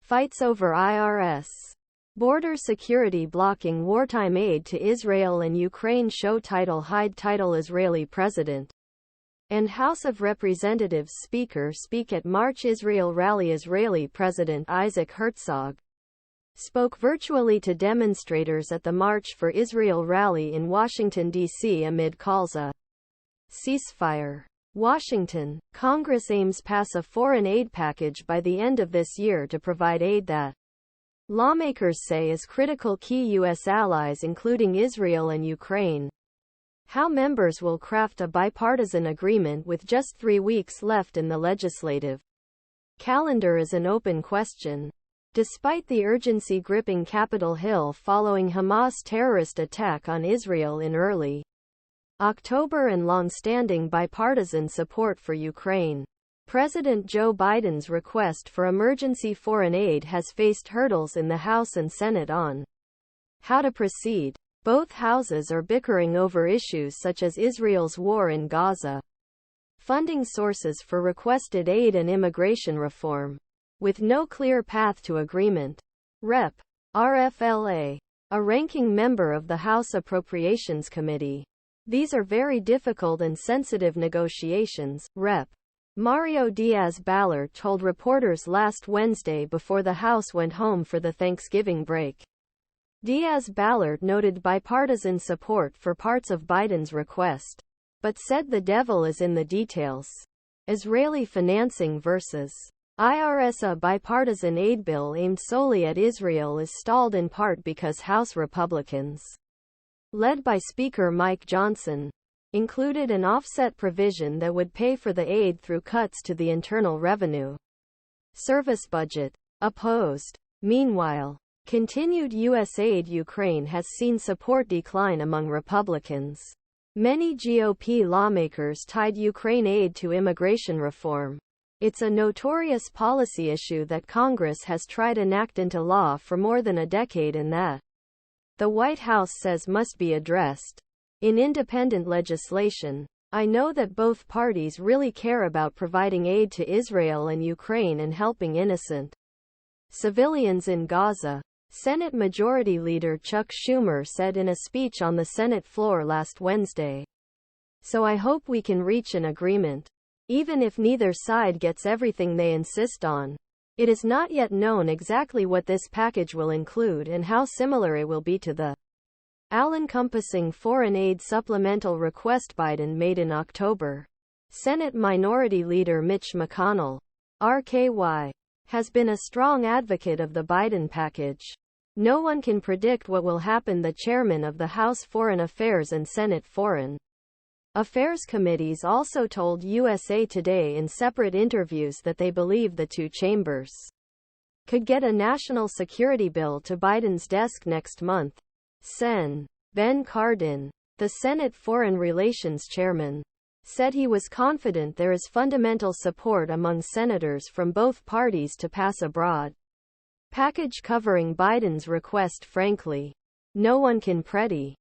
Fights over IRS border security blocking wartime aid to Israel and Ukraine. Show title Hide title Israeli President and House of Representatives Speaker speak at March Israel rally. Israeli President Isaac Herzog spoke virtually to demonstrators at the March for Israel rally in Washington, D.C. amid calls a ceasefire. Washington, Congress aims pass a foreign aid package by the end of this year to provide aid that lawmakers say is critical. Key U.S. allies including Israel and Ukraine. How members will craft a bipartisan agreement with just 3 weeks left in the legislative calendar is an open question. Despite the urgency gripping Capitol Hill following Hamas terrorist attack on Israel in early October and long-standing bipartisan support for Ukraine, President Joe Biden's request for emergency foreign aid has faced hurdles in the House and Senate on how to proceed. Both houses are bickering over issues such as Israel's war in Gaza, funding sources for requested aid and immigration reform, with no clear path to agreement. Rep. R-Fla, a ranking member of the House Appropriations Committee. These are very difficult and sensitive negotiations, Rep. Mario Diaz-Balart told reporters last Wednesday before the House went home for the Thanksgiving break. Diaz-Balart noted bipartisan support for parts of Biden's request, but said the devil is in the details. Israeli financing versus IRS A bipartisan aid bill aimed solely at Israel is stalled in part because House Republicans, led by Speaker Mike Johnson, included an offset provision that would pay for the aid through cuts to the Internal Revenue Service budget. Opposed. Meanwhile, continued U.S. aid Ukraine has seen support decline among Republicans. Many GOP lawmakers tied Ukraine aid to immigration reform. It's a notorious policy issue that Congress has tried enact into law for more than a decade and that the White House says must be addressed in independent legislation. I know that both parties really care about providing aid to Israel and Ukraine and helping innocent civilians in Gaza, Senate Majority Leader Chuck Schumer said in a speech on the Senate floor last Wednesday. So I hope we can reach an agreement, even if neither side gets everything they insist on. It is not yet known exactly what this package will include and how similar it will be to the all-encompassing foreign aid supplemental request Biden made in October. Senate Minority Leader Mitch McConnell, RKY, has been a strong advocate of the Biden package. No one can predict what will happen. The chairman of the House Foreign Affairs and Senate Foreign Affairs Committees also told USA Today in separate interviews that they believe the two chambers could get a national security bill to Biden's desk next month. Sen. Ben Cardin, the Senate Foreign Relations chairman, said he was confident there is fundamental support among senators from both parties to pass a broad package covering Biden's request. Frankly, no one can predict